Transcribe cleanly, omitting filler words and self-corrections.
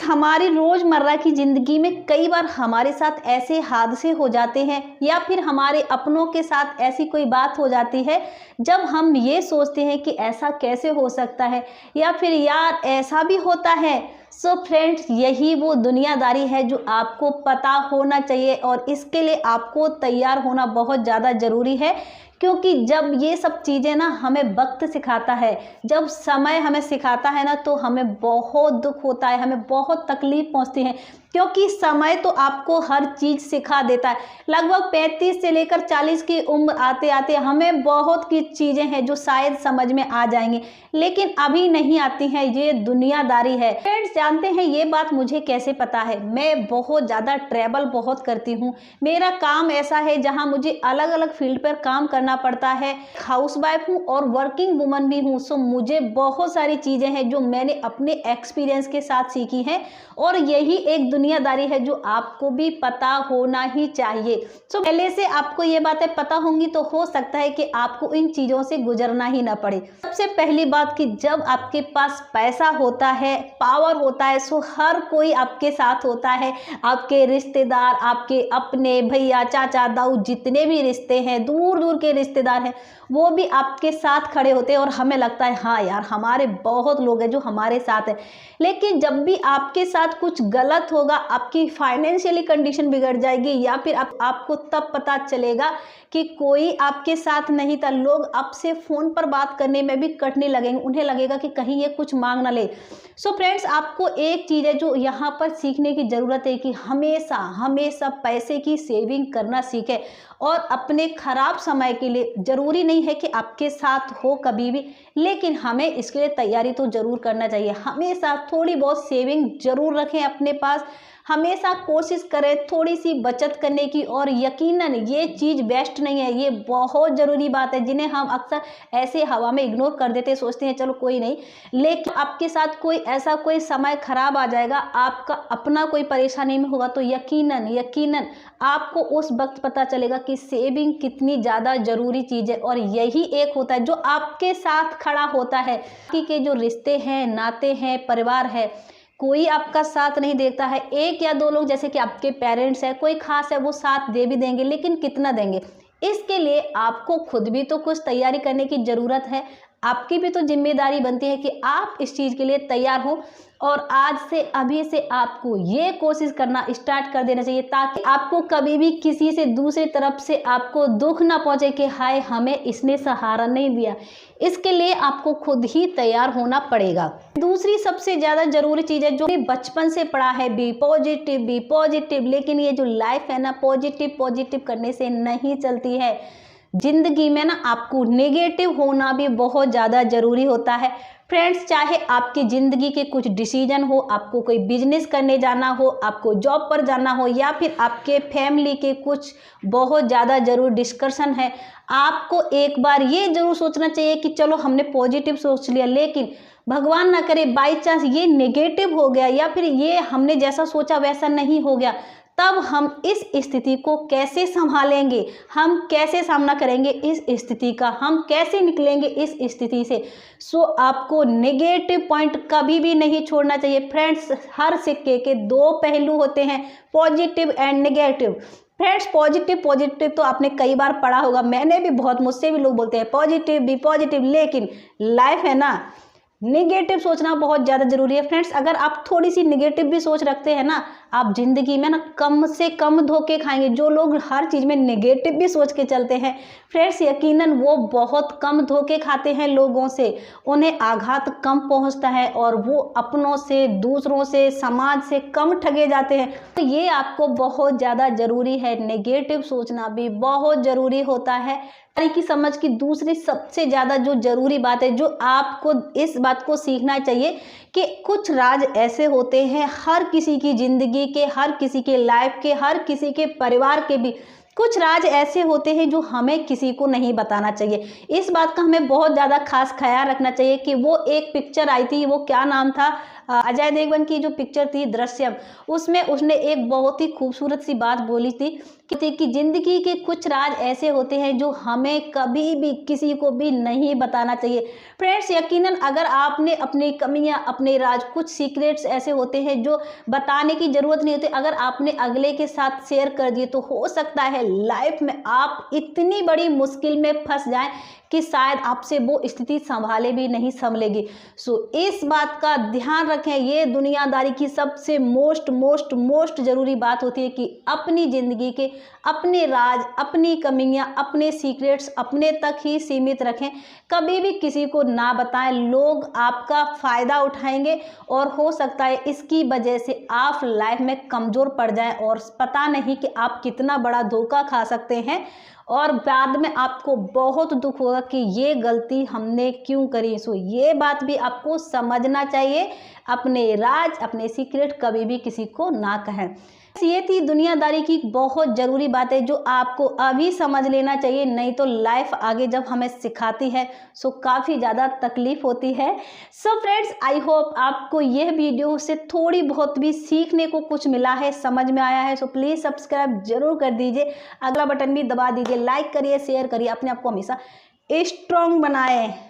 हमारी रोज़मर्रा की ज़िंदगी में कई बार हमारे साथ ऐसे हादसे हो जाते हैं या फिर हमारे अपनों के साथ ऐसी कोई बात हो जाती है जब हम ये सोचते हैं कि ऐसा कैसे हो सकता है या फिर यार ऐसा भी होता है। सो फ्रेंड्स, यही वो दुनियादारी है जो आपको पता होना चाहिए और इसके लिए आपको तैयार होना बहुत ज़्यादा ज़रूरी है, क्योंकि जब ये सब चीज़ें ना हमें वक्त सिखाता है, जब समय हमें सिखाता है ना, तो हमें बहुत दुख होता है, हमें बहुत तकलीफ पहुंचती है, क्योंकि समय तो आपको हर चीज़ सिखा देता है। लगभग 35 से लेकर 40 की उम्र आते आते हमें बहुत की चीज़ें हैं जो शायद समझ में आ जाएंगी, लेकिन अभी नहीं आती हैं। ये दुनियादारी है। फ्रेंड्स, जानते हैं ये बात मुझे कैसे पता है? मैं बहुत ज़्यादा ट्रैवल बहुत करती हूँ। मेरा काम ऐसा है जहाँ मुझे अलग अलग फील्ड पर काम करना पड़ता है। हाउसवाइफ हूँ और वर्किंग वुमन भी हूँ। सो मुझे बहुत सारी चीज़ें हैं जो मैंने अपने एक्सपीरियंस के साथ सीखी हैं और यही एक दुनियादारी है जो आपको भी पता होना ही चाहिए। सो पहले से आपको ये बातें पता होंगी तो हो सकता है कि आपको इन चीज़ों से गुजरना ही ना पड़े। सबसे पहली बात कि जब आपके पास पैसा होता है, पावर होता है, सो हर कोई आपके साथ होता है। आपके रिश्तेदार, आपके अपने भैया, चाचा, दाऊ, जितने भी रिश्ते हैं, दूर दूर के रिश्तेदार हैं, वो भी आपके साथ खड़े होते हैं और हमें लगता है हाँ यार, हमारे बहुत लोग हैं जो हमारे साथ हैं। लेकिन जब भी आपके साथ कुछ गलत होगा, आपकी फाइनेंशियली कंडीशन बिगड़ जाएगी या फिर आपको तब पता चलेगा कि कोई आपके साथ नहीं था, लोग आपसे फ़ोन पर बात करने में भी कटने लगेंगे। उन्हें लगेगा कि कहीं ये कुछ मांग ना ले। सो फ्रेंड्स, आपको एक चीज़ है जो यहाँ पर सीखने की ज़रूरत है कि हमेशा हमेशा पैसे की सेविंग करना सीखें और अपने ख़राब समय के लिए, ज़रूरी नहीं है कि आपके साथ हो कभी भी, लेकिन हमें इसके लिए तैयारी तो ज़रूर करना चाहिए। हमेशा थोड़ी बहुत सेविंग ज़रूर रखें अपने पास। हमेशा कोशिश करें थोड़ी सी बचत करने की, और यकीनन ये चीज़ बेस्ट नहीं है, ये बहुत ज़रूरी बात है जिन्हें हम अक्सर ऐसे हवा में इग्नोर कर देते हैं, सोचते हैं चलो कोई नहीं। लेकिन आपके साथ कोई ऐसा कोई समय खराब आ जाएगा, आपका अपना कोई परेशानी में होगा, तो यकीनन यकीनन आपको उस वक्त पता चलेगा कि सेविंग कितनी ज़्यादा ज़रूरी चीज़ है। और यही एक होता है जो आपके साथ खड़ा होता है। बाकी के जो रिश्ते हैं, नाते हैं, परिवार है, कोई आपका साथ नहीं देता है। एक या दो लोग जैसे कि आपके पेरेंट्स हैं, कोई खास है, वो साथ दे भी देंगे, लेकिन कितना देंगे? इसके लिए आपको खुद भी तो कुछ तैयारी करने की ज़रूरत है। आपकी भी तो जिम्मेदारी बनती है कि आप इस चीज़ के लिए तैयार हो। और आज से, अभी से आपको ये कोशिश करना स्टार्ट कर देना चाहिए, ताकि आपको कभी भी किसी से, दूसरी तरफ से आपको दुख ना पहुंचे कि हाय हमें इसने सहारा नहीं दिया। इसके लिए आपको खुद ही तैयार होना पड़ेगा। दूसरी सबसे ज़्यादा ज़रूरी चीज़ है जो बचपन से पढ़ा है, बी पॉजिटिव, बी पॉजिटिव। लेकिन ये जो लाइफ है ना, पॉजिटिव पॉजिटिव करने से नहीं चलती है। जिंदगी में ना आपको नेगेटिव होना भी बहुत ज़्यादा ज़रूरी होता है। फ्रेंड्स, चाहे आपकी ज़िंदगी के कुछ डिसीजन हो, आपको कोई बिजनेस करने जाना हो, आपको जॉब पर जाना हो, या फिर आपके फैमिली के कुछ बहुत ज़्यादा ज़रूर डिस्कशन है, आपको एक बार ये ज़रूर सोचना चाहिए कि चलो हमने पॉजिटिव सोच लिया, लेकिन भगवान ना करे बाई चांस ये नेगेटिव हो गया या फिर ये हमने जैसा सोचा वैसा नहीं हो गया, तब हम इस स्थिति को कैसे संभालेंगे? हम कैसे सामना करेंगे इस स्थिति का? हम कैसे निकलेंगे इस स्थिति से? सो आपको नेगेटिव पॉइंट कभी भी नहीं छोड़ना चाहिए। फ्रेंड्स, हर सिक्के के दो पहलू होते हैं, positive and negative. Friends, positive तो आपने कई बार पढ़ा होगा, मैंने भी बहुत, मुझसे भी लोग बोलते हैं पॉजिटिव भी पॉजिटिव, लेकिन लाइफ है ना, नेगेटिव सोचना बहुत ज़्यादा ज़रूरी है। फ्रेंड्स, अगर आप थोड़ी सी नेगेटिव भी सोच रखते हैं ना, आप ज़िंदगी में ना कम से कम धोखे खाएंगे। जो लोग हर चीज़ में नेगेटिव भी सोच के चलते हैं, फ्रेंड्स, यकीनन वो बहुत कम धोखे खाते हैं लोगों से, उन्हें आघात कम पहुंचता है और वो अपनों से, दूसरों से, समाज से कम ठगे जाते हैं। तो ये आपको बहुत ज़्यादा ज़रूरी है, नेगेटिव सोचना भी बहुत ज़रूरी होता है। की समझ की दूसरी सबसे ज़्यादा जो ज़रूरी बात है, जो आपको इस बात को सीखना चाहिए कि कुछ राज ऐसे होते हैं हर किसी की ज़िंदगी के, हर किसी के लाइफ के, हर किसी के परिवार के भी कुछ राज ऐसे होते हैं जो हमें किसी को नहीं बताना चाहिए। इस बात का हमें बहुत ज़्यादा खास ख्याल रखना चाहिए कि वो एक पिक्चर आई थी, वो क्या नाम था, अजय देवगन की जो पिक्चर थी दृश्यम, उसमें उसने एक बहुत ही खूबसूरत सी बात बोली थी कि जिंदगी के कुछ राज ऐसे होते हैं जो हमें कभी भी किसी को भी नहीं बताना चाहिए। फ्रेंड्स, यकीनन अगर आपने अपनी कमियां, अपने राज, कुछ सीक्रेट्स ऐसे होते हैं जो बताने की जरूरत नहीं होती, अगर आपने अगले के साथ शेयर कर दिए तो हो सकता है लाइफ में आप इतनी बड़ी मुश्किल में फंस जाएं कि शायद आपसे वो स्थिति संभाले भी नहीं संभलेगी। सो इस बात का ध्यान रखें। ये दुनियादारी की सबसे मोस्ट ज़रूरी बात होती है कि अपनी ज़िंदगी के अपने राज, अपनी कमियां, अपने सीक्रेट्स अपने तक ही सीमित रखें। कभी भी किसी को ना बताएं, लोग आपका फ़ायदा उठाएंगे और हो सकता है इसकी वजह से आप लाइफ में कमज़ोर पड़ जाएं और पता नहीं कि आप कितना बड़ा धोखा खा सकते हैं और बाद में आपको बहुत दुख होगा कि ये गलती हमने क्यों करी। सो ये बात भी आपको समझना चाहिए। अपने राज, अपने सीक्रेट कभी भी किसी को ना कहें। ये थी दुनियादारी की बहुत ज़रूरी बातें जो आपको अभी समझ लेना चाहिए, नहीं तो लाइफ आगे जब हमें सिखाती है सो काफ़ी ज़्यादा तकलीफ होती है। सो फ्रेंड्स, आई होप आपको यह वीडियो से थोड़ी बहुत भी सीखने को कुछ मिला है, समझ में आया है। सो प्लीज़ सब्सक्राइब जरूर कर दीजिए, अगला बटन भी दबा दीजिए, लाइक करिए, शेयर करिए, अपने आप को हमेशा स्ट्रॉन्ग बनाएं।